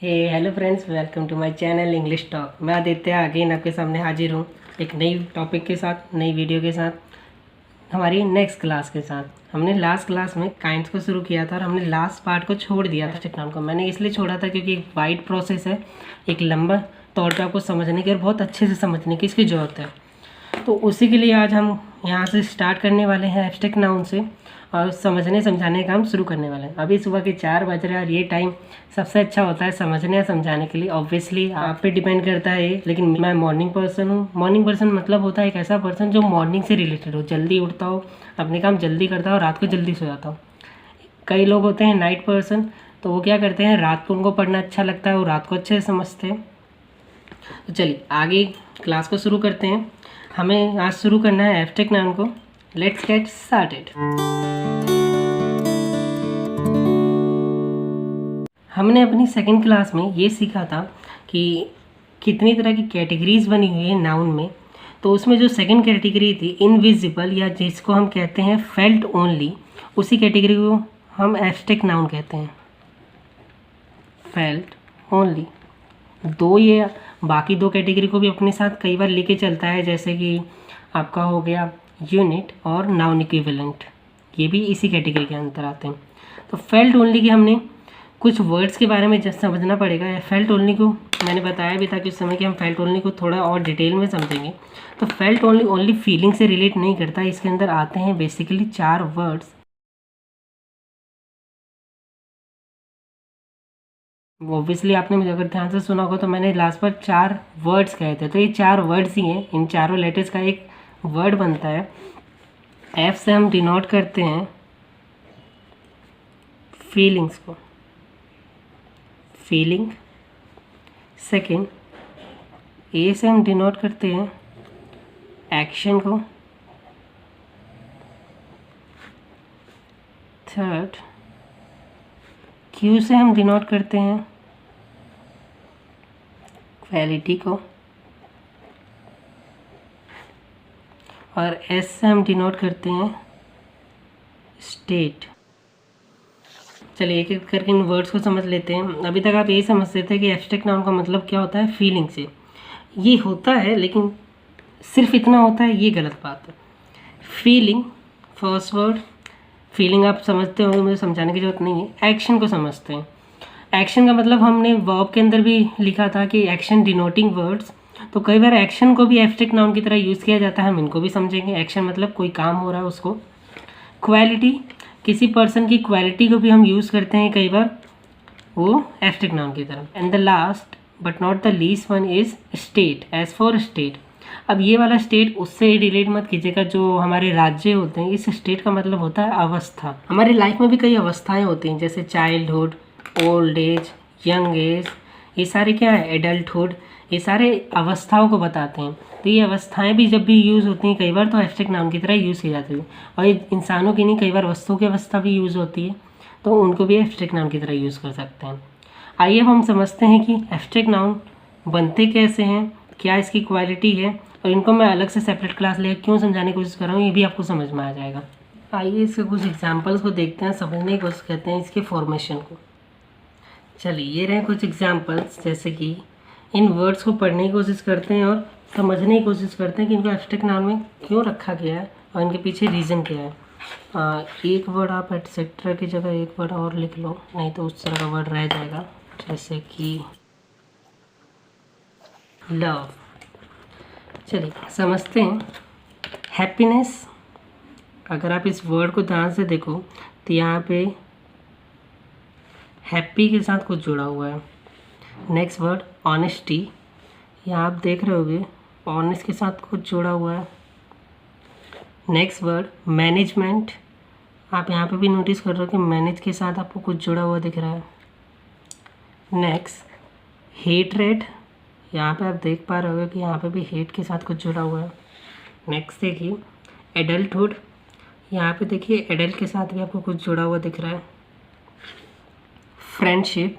Hello friends, welcome to my channel English Talk. मैं Aditya again आपके सामने हाजिर हूँ एक नई टॉपिक के साथ, नई वीडियो के साथ, हमारी नेक्स्ट क्लास के साथ। हमने लास्ट क्लास में काइंड्स को शुरू किया था और हमने लास्ट पार्ट को छोड़ दिया था। एब्स्ट्रैक्ट नाउन को मैंने इसलिए छोड़ा था क्योंकि एक वाइड प्रोसेस है, एक लंबा तौर पर आपको समझने की और बहुत अच्छे से समझने की इसकी ज़रूरत है। तो उसी के लिए आज हम यहाँ से स्टार्ट करने वाले हैं एब्स्ट्रैक्ट नाउन से और समझने समझाने का काम शुरू करने वाले हैं। अभी सुबह के 4 बज रहे हैं और ये टाइम सबसे अच्छा होता है समझने या समझाने के लिए। ऑब्वियसली आप पे डिपेंड करता है ये, लेकिन मैं मॉर्निंग पर्सन हूँ। मॉर्निंग पर्सन मतलब होता है एक ऐसा पर्सन जो मॉर्निंग से रिलेटेड हो, जल्दी उठता हो, अपने काम जल्दी करता हो और रात को जल्दी सो जाता हो। कई लोग होते हैं नाइट पर्सन, तो वो क्या करते हैं, रात को उनको पढ़ना अच्छा लगता है, वो रात को अच्छे से समझते हैं। तो चलिए आगे क्लास को शुरू करते हैं। हमें आज शुरू करना है एब्स्ट्रैक्ट नाउन को। Let's get started. हमने अपनी सेकंड क्लास में ये सीखा था कि कितनी तरह की कैटेगरीज बनी हुई है नाउन में। तो उसमें जो सेकंड कैटेगरी थी इनविजिबल, या जिसको हम कहते हैं फेल्ट ओनली, उसी कैटेगरी को हम एब्स्ट्रैक्ट नाउन कहते हैं, फेल्ट ओनली। ये बाकी दो कैटेगरी को भी अपने साथ कई बार लेके चलता है, जैसे कि आपका हो गया यूनिट और नाउन इक्विवेलेंट, ये भी इसी कैटेगरी के अंदर आते हैं। तो फेल्ट ओनली की हमने कुछ वर्ड्स के बारे में जस्ट समझना पड़ेगा। फेल्ट ओनली को मैंने बताया भी था कि उस समय कि हम फेल्ट ओनली को थोड़ा और डिटेल में समझेंगे। तो फेल्ट ओनली फीलिंग से रिलेट नहीं करता। इसके अंदर आते हैं बेसिकली 4 वर्ड्स। ऑब्वियसली आपने मुझे अगर ध्यान से सुना होगा तो मैंने लास्ट पर 4 वर्ड्स कहे थे, तो ये 4 वर्ड्स ही हैं। इन चारों लेटर्स का एक वर्ड बनता है। एफ से हम डिनोट करते हैं फीलिंग्स को, फीलिंग। सेकंड, ए से हम डिनोट करते हैं एक्शन को। थर्ड, क्यू से हम डिनोट करते हैं क्वालिटी को। और एस से हम डिनोट करते हैं स्टेट। चलिए एक एक करके इन वर्ड्स को समझ लेते हैं। अभी तक आप यही समझते थे कि एब्स्ट्रैक्ट नाउन का मतलब क्या होता है, फीलिंग से। ये होता है, लेकिन सिर्फ इतना होता है, ये गलत बात है। फीलिंग, फर्स्ट वर्ड, फीलिंग आप समझते होंगे, मुझे समझाने की जरूरत नहीं है। एक्शन को समझते हैं। एक्शन का मतलब हमने वर्ब के अंदर भी लिखा था कि एक्शन डिनोटिंग वर्ड्स। तो कई बार एक्शन को भी एब्स्ट्रैक्ट नाउन की तरह यूज़ किया जाता है, हम इनको भी समझेंगे। एक्शन मतलब कोई काम हो रहा है उसको। क्वालिटी, किसी पर्सन की क्वालिटी को भी हम यूज़ करते हैं कई बार, वो एब्स्ट्रैक्ट नाउन की तरह। And the last but not the least one is state. As for state, अब ये वाला स्टेट उससे रिलेट मत कीजिएगा जो हमारे राज्य होते हैं। इस स्टेट का मतलब होता है अवस्था। हमारी लाइफ में भी कई अवस्थाएं होती हैं, जैसे childhood, old age, young age, ये सारे क्या है, एडल्टहुड, ये सारे अवस्थाओं को बताते हैं। तो ये अवस्थाएं भी जब भी यूज़ होती हैं कई बार, तो एब्स्ट्रैक्ट नाउन की तरह यूज़ की जाती है। और ये इंसानों की नहीं, कई बार वस्तुओं की अवस्था भी यूज़ होती है, तो उनको भी एब्स्ट्रैक्ट नाउन की तरह यूज़ कर सकते हैं। आइए अब हम समझते हैं कि एब्स्ट्रैक्ट नाउन बनते कैसे हैं, क्या इसकी क्वालिटी है, और इनको मैं अलग से सेपरेट क्लास लेकर क्यों समझाने की कोशिश कर रहा हूँ, ये भी आपको समझ में आ जाएगा। आइए इसके कुछ एग्जाम्पल्स को देखते हैं, समझने की कोशिश करते हैं इसके फॉर्मेशन को। चलिए ये रहे कुछ एग्जाम्पल्स, जैसे कि इन वर्ड्स को पढ़ने की कोशिश करते हैं और समझने की कोशिश करते हैं कि इनको एब्स्ट्रैक्ट नाउन में क्यों रखा गया है और इनके पीछे रीज़न क्या है। एक वर्ड आप एटसेट्रा की जगह एक वर्ड और लिख लो, नहीं तो उस तरह का वर्ड रह जाएगा, जैसे कि लव। चलिए समझते हैं। हैप्पीनेस, अगर आप इस वर्ड को ध्यान से देखो तो यहाँ पे हैप्पी के साथ कुछ जुड़ा हुआ है। नेक्स्ट वर्ड ऑनेस्टी, यहाँ आप देख रहे होगे ऑनेस्ट के साथ कुछ जुड़ा हुआ है। नेक्स्ट वर्ड मैनेजमेंट, आप यहाँ पे भी नोटिस कर रहे हो कि मैनेज के साथ आपको कुछ जुड़ा हुआ दिख रहा है। नेक्स्ट हेटरेट, यहाँ पे आप देख पा रहे हो कि यहाँ पे भी हेट के साथ कुछ जुड़ा हुआ है। नेक्स्ट देखिए एडल्टहुड, यहाँ पे देखिए एडल्ट के साथ भी आपको कुछ जुड़ा हुआ दिख रहा है। फ्रेंडशिप,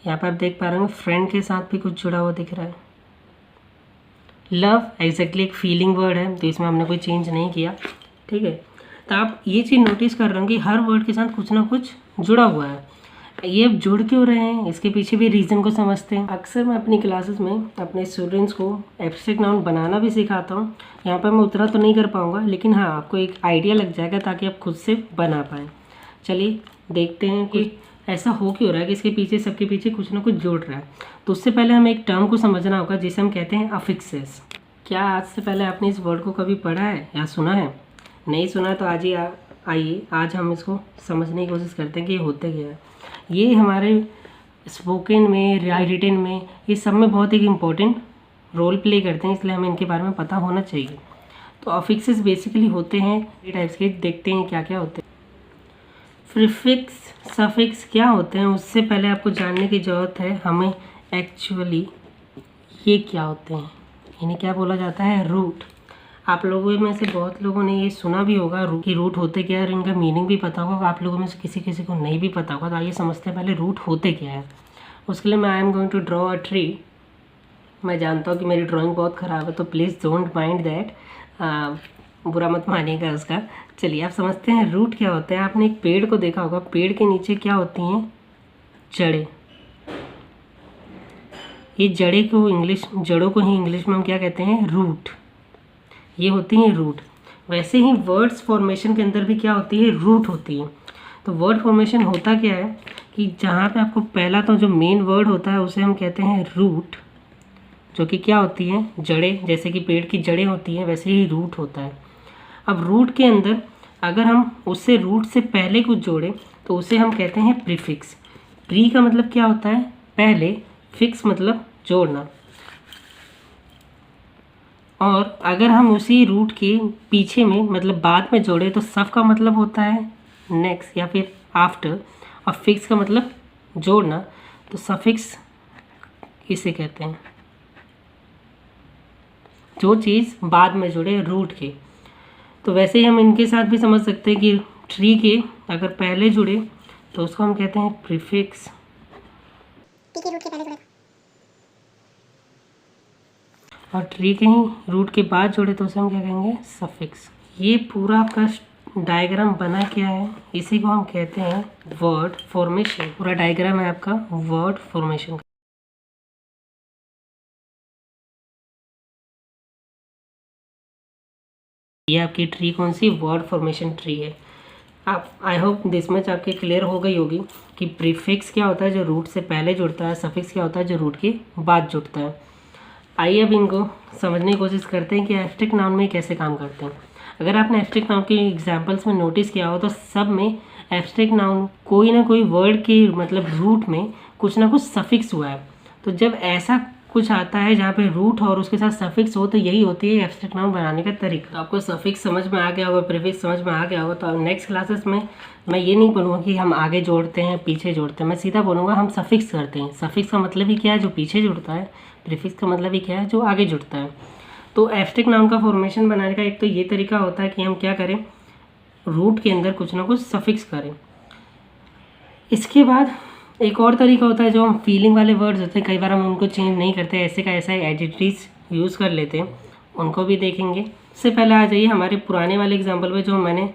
यहाँ पे आप देख पा रहे हो फ्रेंड के साथ भी कुछ जुड़ा हुआ दिख रहा है। लव एग्जैक्टली एक फीलिंग वर्ड है, तो इसमें हमने कोई चेंज नहीं किया, ठीक है। तो आप ये चीज़ नोटिस कर रहे हो कि हर वर्ड के साथ कुछ ना कुछ जुड़ा हुआ है। ये अब जुड़ क्यों रहे हैं, इसके पीछे भी रीज़न को समझते हैं। अक्सर मैं अपनी क्लासेस में अपने स्टूडेंट्स को एब्स्ट्रैक्ट नाउन बनाना भी सिखाता हूँ। यहाँ पर मैं उतना तो नहीं कर पाऊँगा, लेकिन हाँ आपको एक आइडिया लग जाएगा ताकि आप खुद से बना पाएँ। चलिए देखते हैं कि ऐसा हो क्यों रहा है कि इसके पीछे, सबके पीछे कुछ ना कुछ जुड़ रहा है। तो उससे पहले हमें एक टर्म को समझना होगा जिसे हम कहते हैं अफिक्सेस। क्या आज से पहले आपने इस वर्ड को कभी पढ़ा है या सुना है? नहीं सुना तो आज ही आइए, आज हम इसको समझने की कोशिश करते हैं कि ये होते क्या है। ये हमारे स्पोकन में, रिटन में, ये सब में बहुत एक इम्पॉर्टेंट रोल प्ले करते हैं, इसलिए हमें इनके बारे में पता होना चाहिए। तो अफिक्सेस बेसिकली होते हैं ये टाइप्स के, देखते हैं क्या क्या होते हैं। प्रीफिक्स, सफिक्स क्या होते हैं उससे पहले आपको जानने की ज़रूरत है हमें एक्चुअली ये क्या होते हैं। इन्हें क्या बोला जाता है? रूट। आप लोगों में से बहुत लोगों ने ये सुना भी होगा कि रूट होते क्या है, और इनका मीनिंग भी पता होगा। आप लोगों में से किसी किसी को नहीं भी पता होगा। तो आइए समझते हैं पहले रूट होते क्या है। उसके लिए मैं I am going to draw a tree. मैं जानता हूँ कि मेरी ड्राइंग बहुत ख़राब है, तो प्लीज़ डोंट माइंड दैट, बुरा मत मानिएगा उसका। चलिए आप समझते हैं रूट क्या होता है। आपने एक पेड़ को देखा होगा, पेड़ के नीचे क्या होती हैं? जड़ें। ये जड़ों को ही इंग्लिश में हम क्या कहते हैं? रूट। ये होती हैं रूट। वैसे ही वर्ड्स फॉर्मेशन के अंदर भी क्या होती है? रूट होती है। तो वर्ड फॉर्मेशन होता क्या है कि जहाँ पे आपको पहला तो जो मेन वर्ड होता है उसे हम कहते हैं रूट, जो कि क्या होती हैं? जड़ें। जैसे कि पेड़ की जड़ें होती हैं वैसे ही रूट होता है। अब रूट के अंदर अगर हम उससे रूट से पहले कुछ जोड़ें तो उसे हम कहते हैं प्रीफिक्स। प्री का मतलब क्या होता है? पहले। फिक्स मतलब जोड़ना। और अगर हम उसी रूट के पीछे में मतलब बाद में जोड़े तो सफ का मतलब होता है नेक्स्ट या फिर आफ्टर, और फिक्स का मतलब जोड़ना। तो सफिक्स इसे कहते हैं, जो चीज़ बाद में जुड़े रूट के। तो वैसे ही हम इनके साथ भी समझ सकते हैं कि ट्री के अगर पहले जुड़े तो उसको हम कहते हैं प्रीफिक्स, और ट्री के ही रूट के बाद जुड़े तो उसे हम क्या कहेंगे? सफिक्स। ये पूरा आपका डायग्राम बना क्या है? इसी को हम कहते हैं वर्ड फॉर्मेशन। पूरा डायग्राम है आपका वर्ड फॉर्मेशन का। ये आपकी ट्री कौन सी? वर्ड फॉर्मेशन ट्री है। आप आई होप दिस मच आपके क्लियर हो गई होगी कि प्रीफिक्स क्या होता है जो रूट से पहले जुड़ता है, सफिक्स क्या होता है जो रूट के बाद जुड़ता है। आइए अब इनको समझने की कोशिश करते हैं कि एब्स्ट्रैक्ट नाउन में कैसे काम करते हैं। अगर आपने एब्स्ट्रैक्ट नाउन के एग्जांपल्स में नोटिस किया हो तो सब में एब्स्ट्रैक्ट नाउन कोई ना कोई वर्ड के मतलब रूट में कुछ ना कुछ सफिक्स हुआ है। तो जब ऐसा कुछ आता है जहाँ पे रूट और उसके साथ सफिक्स हो तो यही होती है एब्स्ट्रैक्ट नाउन बनाने का तरीका। तो आपको सफिक्स समझ में आ गया होगा, प्रीफिक्स समझ में आ गया होगा। तो नेक्स्ट क्लासेस में मैं ये नहीं बोलूँगा कि हम आगे जोड़ते हैं पीछे जोड़ते हैं, मैं सीधा बोलूँगा हम सफिक्स करते हैं। सफिक्स का मतलब ही क्या है? जो पीछे जुड़ता है। प्रीफिक्स का मतलब ही क्या है? जो आगे जुड़ता है। तो एब्स्ट्रैक्ट नाउन का फॉर्मेशन बनाने का एक तो ये तरीका होता है कि हम क्या करें? रूट के अंदर कुछ ना कुछ सफिक्स करें। इसके बाद एक और तरीका होता है जो हम फीलिंग वाले वर्ड्स होते हैं, कई बार हम उनको चेंज नहीं करते, ऐसे का ऐसा एडिटिव्स यूज़ कर लेते हैं, उनको भी देखेंगे। इससे पहले आ जाइए हमारे पुराने वाले एग्जांपल पे जो मैंने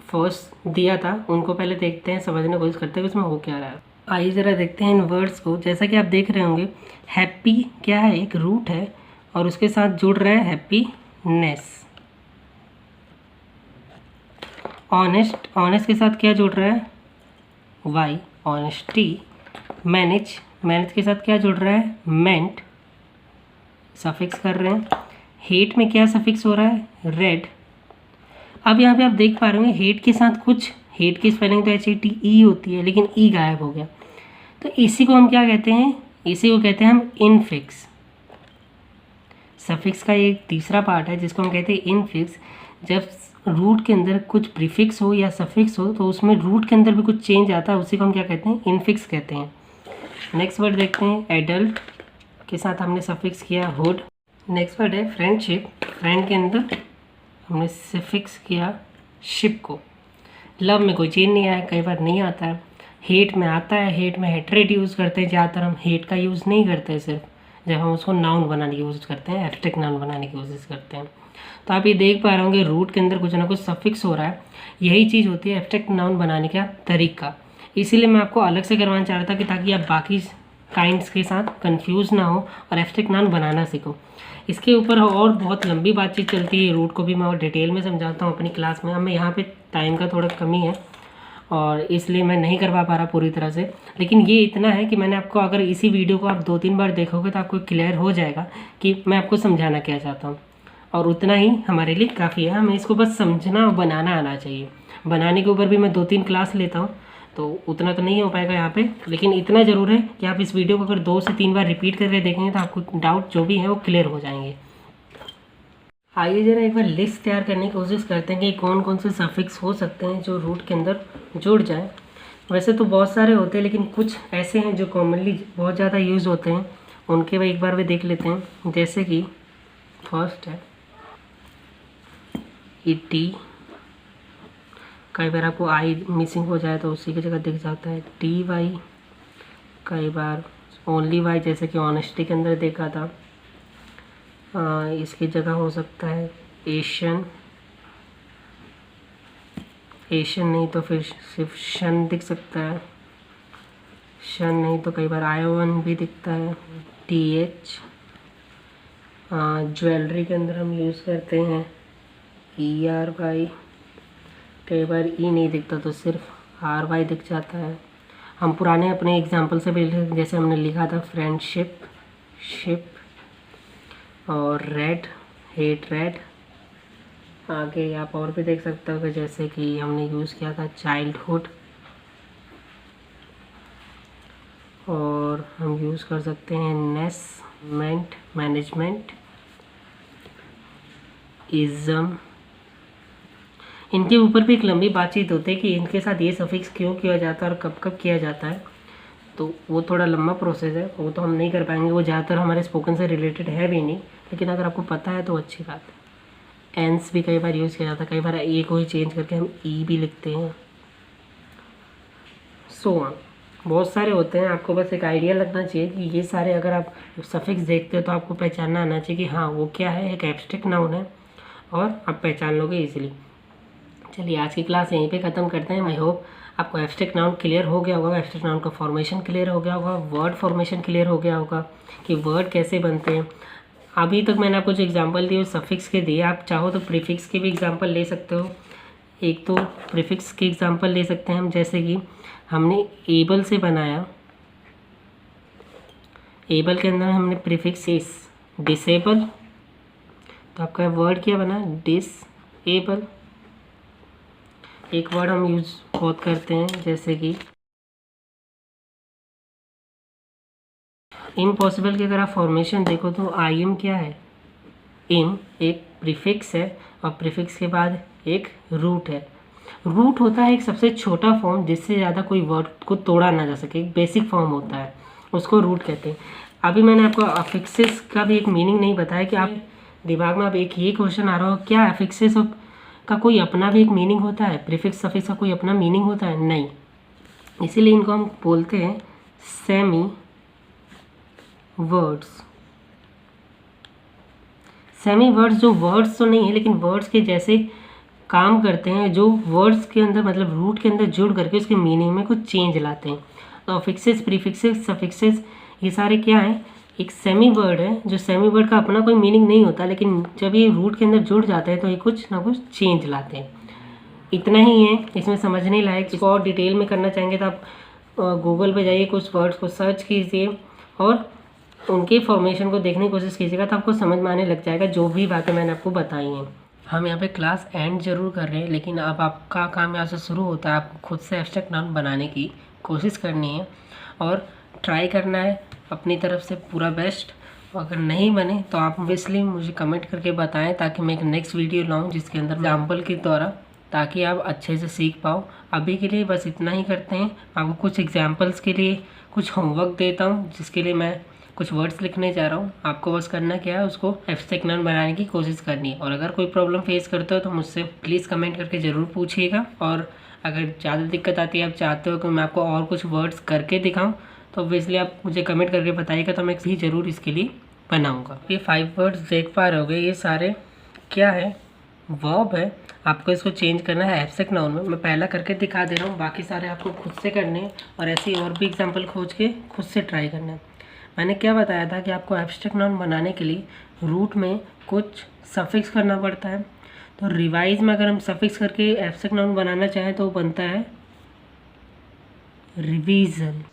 फर्स्ट दिया था, उनको पहले देखते हैं, समझने की कोशिश करते हैं कि उसमें हो क्या रहा है। आइए ज़रा देखते हैं इन वर्ड्स को। जैसा कि आप देख रहे होंगे हैप्पी क्या है? एक रूट है और उसके साथ जुड़ रहा है हैप्पीनेस। ऑनेस्ट, ऑनेस्ट के साथ क्या जुड़ रहा है? Y, honesty. मैनेज, मैनेज के साथ क्या जुड़ रहा है? मेंट, सफिक्स कर रहे हैं। हेट में क्या सफिक्स हो रहा है? रेड। अब यहाँ पे आप देख पा रहे होंगे हेट के साथ कुछ, हेट की स्पेलिंग तो HATE होती है लेकिन ई गायब हो गया। तो इसी को हम क्या कहते हैं? इसी को कहते हैं हम इनफिक्स। सफिक्स का एक तीसरा पार्ट है जिसको हम कहते हैं इनफिक्स। जब रूट के अंदर कुछ प्रीफिक्स हो या सफिक्स हो तो उसमें रूट के अंदर भी कुछ चेंज आता है, उसी को हम क्या कहते हैं? इनफिक्स कहते हैं। नेक्स्ट वर्ड देखते हैं एडल्ट के साथ हमने सफिक्स किया हुड। नेक्स्ट वर्ड है फ्रेंडशिप। फ्रेंड के अंदर हमने सफिक्स किया शिप को। लव में कोई चेंज नहीं आया, कई बार नहीं आता है। हेट में आता है, हेट में हेट्रेड यूज़ करते हैं। ज़्यादातर हम हेट का यूज़ नहीं करते, सिर्फ जब हम उसको नाउन बनाने की कोशिश करते हैं, एब्स्ट्रैक्ट नाउन बनाने की कोशिश करते हैं। तो आप ये देख पा रहे होंगे रूट के अंदर कुछ ना कुछ सफिक्स हो रहा है। यही चीज़ होती है एब्स्ट्रैक्ट नाउन बनाने का तरीका। इसीलिए मैं आपको अलग से करवाना चाह रहा था कि ताकि आप बाकी काइंड्स के साथ कंफ्यूज ना हो और एब्स्ट्रैक्ट नाउन बनाना सीखो। इसके ऊपर और बहुत लंबी बातचीत चलती है, रूट को भी मैं और डिटेल में समझाता हूँ अपनी क्लास में। अब मैं यहाँ पे टाइम का थोड़ा कमी है और इसलिए मैं नहीं करवा पा रहा पूरी तरह से, लेकिन ये इतना है कि मैंने आपको, अगर इसी वीडियो को आप 2-3 बार देखोगे तो आपको क्लियर हो जाएगा कि मैं आपको समझाना क्या चाहता हूँ, और उतना ही हमारे लिए काफ़ी है। हमें इसको बस समझना और बनाना आना चाहिए। बनाने के ऊपर भी मैं 2-3 क्लास लेता हूँ, तो उतना तो नहीं हो पाएगा यहाँ पे, लेकिन इतना ज़रूर है कि आप इस वीडियो को अगर 2 से 3 बार रिपीट करके देखेंगे तो आपको डाउट जो भी है वो क्लियर हो जाएंगे। आइए जरा एक बार लिस्ट तैयार करने की कोशिश करते हैं कि कौन कौन से सफिक्स हो सकते हैं जो रूट के अंदर जुड़ जाएं। वैसे तो बहुत सारे होते हैं, लेकिन कुछ ऐसे हैं जो कॉमनली बहुत ज़्यादा यूज़ होते हैं, उनके भी एक बार भी देख लेते हैं। जैसे कि फर्स्ट है ई टी, कई बार आपको आई मिसिंग हो जाए तो उसी की जगह दिख जाता है टी वाई, कई बार ओनली वाई जैसे कि ऑनेस्टी के अंदर देखा था। इसकी जगह हो सकता है एशियन, एशियन नहीं तो फिर सिर्फ शन दिख सकता है, शन नहीं तो कई बार आयोवन भी दिखता है, टी एच। ज्वेलरी के अंदर हम यूज़ करते हैं ई आर वाई, कई बार ई नहीं दिखता तो सिर्फ आर वाई दिख जाता है। हम पुराने अपने एग्जाम्पल से भी जैसे हमने लिखा था फ्रेंडशिप, शिप, और रेड, हेट रेड। आगे आप और भी देख सकते हो जैसे कि हमने यूज़ किया था चाइल्डहुड, और हम यूज़ कर सकते हैं नेसमेंट, मैनेजमेंट, इज़म। इनके ऊपर भी एक लंबी बातचीत होती है कि इनके साथ ये सफिक्स क्यों किया जाता है और कब कब किया जाता है, तो वो थोड़ा लंबा प्रोसेस है, वो तो हम नहीं कर पाएंगे, वो ज़्यादातर हमारे स्पोकन से रिलेटेड है भी नहीं, लेकिन अगर आपको पता है तो अच्छी बात है। एंस भी कई बार यूज़ किया जाता है, कई बार ए को ही चेंज करके हम ई भी लिखते हैं। सो बहुत सारे होते हैं, आपको बस एक आइडिया लगना चाहिए कि ये सारे अगर आप सफिक्स देखते हो तो आपको पहचानना आना चाहिए कि हाँ वो क्या है, एक एब्स्ट्रैक्ट नाउन है, और आप पहचान लोगे इजीली। चलिए आज की क्लास यहीं पे ख़त्म करते हैं। आई होप आपको एब्स्ट्रैक्ट नाउन क्लियर हो गया होगा, एब्स्ट्रैक्ट नाउन का फॉर्मेशन क्लियर हो गया होगा, वर्ड फॉर्मेशन क्लियर हो गया होगा कि वर्ड कैसे बनते हैं। अभी तक मैंने आपको जो एग्जांपल दिए सफिक्स के दिए, आप चाहो तो प्रीफिक्स के भी एग्जांपल ले सकते हो। एक तो प्रीफिक्स के एग्जांपल ले सकते हैं हम, जैसे कि हमने एबल से बनाया, एबल के अंदर हमने प्रीफिक्स इस डिसेबल, तो आपका वर्ड क्या बना, डिसेबल। एक वर्ड हम यूज़ बहुत करते हैं जैसे कि इम्पॉसिबल की अगर आप फॉर्मेशन देखो तो आई एम क्या है, इम एक प्रीफिक्स है और प्रीफिक्स के बाद एक रूट है। रूट होता है एक सबसे छोटा फॉर्म जिससे ज़्यादा कोई वर्ड को तोड़ा ना जा सके, एक बेसिक फॉर्म होता है, उसको रूट कहते हैं। अभी मैंने आपको अफिक्सेस का भी एक मीनिंग नहीं बताया कि आप दिमाग में अब एक ये क्वेश्चन आ रहा हो क्या अफिक्सेस का कोई अपना भी एक मीनिंग होता है, प्रीफिक्स सफिक्स का कोई अपना मीनिंग होता है, नहीं। इसीलिए इनको हम बोलते हैं सेमी वर्ड्स। सेमी वर्ड्स जो वर्ड्स तो नहीं है लेकिन वर्ड्स के जैसे काम करते हैं, जो वर्ड्स के अंदर मतलब रूट के अंदर जुड़ करके उसके मीनिंग में कुछ चेंज लाते हैं। तो अफिक्सेस, प्रीफिक्सेस, सफिक्सेस ये सारे क्या हैं, एक सेमी वर्ड है जो सेमी वर्ड का अपना कोई मीनिंग नहीं होता, लेकिन जब ये रूट के अंदर जुड़ जाते हैं तो ये कुछ ना कुछ चेंज लाते हैं। इतना ही है, इसमें समझने लायक। इसको और डिटेल में करना चाहेंगे तो आप गूगल पे जाइए, कुछ वर्ड्स को सर्च कीजिए और उनके फॉर्मेशन को देखने की कोशिश कीजिएगा, तो आपको समझ में आने लग जाएगा जो भी बातें मैंने आपको बताई हैं। हम यहाँ पे क्लास एंड जरूर कर रहे हैं, लेकिन अब आपका काम यहाँ से शुरू होता है। आपको खुद से एब्स्ट्रैक्ट नाउन बनाने की कोशिश करनी है और ट्राई करना है अपनी तरफ से पूरा बेस्ट। अगर नहीं बने तो आप ऑब्वियसली मुझे कमेंट करके बताएं ताकि मैं एक नेक्स्ट वीडियो लाऊं जिसके अंदर एग्जाम्पल के द्वारा, ताकि आप अच्छे से सीख पाओ। अभी के लिए बस इतना ही करते हैं। आपको कुछ एग्जाम्पल्स के लिए कुछ होमवर्क देता हूँ जिसके लिए मैं कुछ वर्ड्स लिखने जा रहा हूँ। आपको बस करना क्या है, उसको एब्स्ट्रैक्ट नाउन बनाने की कोशिश करनी है। और अगर कोई प्रॉब्लम फेस करते हो तो मुझसे प्लीज़ कमेंट करके ज़रूर पूछिएगा। और अगर ज़्यादा दिक्कत आती है, आप चाहते हो कि मैं आपको और कुछ वर्ड्स करके दिखाऊँ, तो ऑब्वियसली आप मुझे कमेंट करके बताइएगा, तो मैं भी ज़रूर इसके लिए बनाऊँगा। ये 5 वर्ड्स देख पा रहे होगे, ये सारे क्या है, वर्ब है, आपको इसको चेंज करना है एब्स्ट्रैक्ट नाउन में। मैं पहला करके दिखा दे रहा हूँ, बाकी सारे आपको खुद से करने हैं और ऐसे ही और भी एग्जांपल खोज के खुद से ट्राई करना है। मैंने क्या बताया था कि आपको एब्स्ट्रैक्ट नाउन बनाने के लिए रूट में कुछ सफिक्स करना पड़ता है। तो रिवाइज में अगर हम सफिक्स करके एब्स्ट्रैक्ट नाउन बनाना चाहें तो वो बनता है रिवीजन।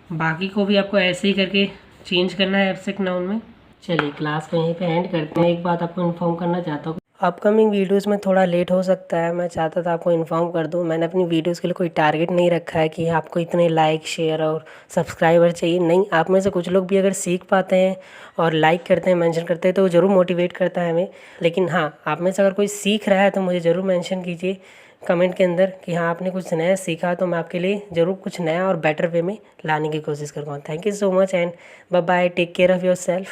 बाकी को भी आपको ऐसे ही करके चेंज करना है एब्स्ट्रैक्ट नाउन में। चलिए क्लास को यहीं पे एंड करते हैं। एक बात आपको इन्फॉर्म करना चाहता हूँ, अपकमिंग वीडियोस में थोड़ा लेट हो सकता है। मैं चाहता था आपको इन्फॉर्म कर दूं। मैंने अपनी वीडियोस के लिए कोई टारगेट नहीं रखा है कि आपको इतने लाइक शेयर और सब्सक्राइबर चाहिए। नहीं, आप में से कुछ लोग भी अगर सीख पाते हैं और लाइक करते हैं, मेंशन करते हैं, तो वो ज़रूर मोटिवेट करता है हमें। लेकिन हाँ, आप में से अगर कोई सीख रहा है तो मुझे ज़रूर मेंशन कीजिए कमेंट के अंदर कि हाँ आपने कुछ नया सीखा, तो मैं आपके लिए ज़रूर कुछ नया और बेटर वे में लाने की कोशिश करूँगा। Thank you so much and bye bye, take care of your self.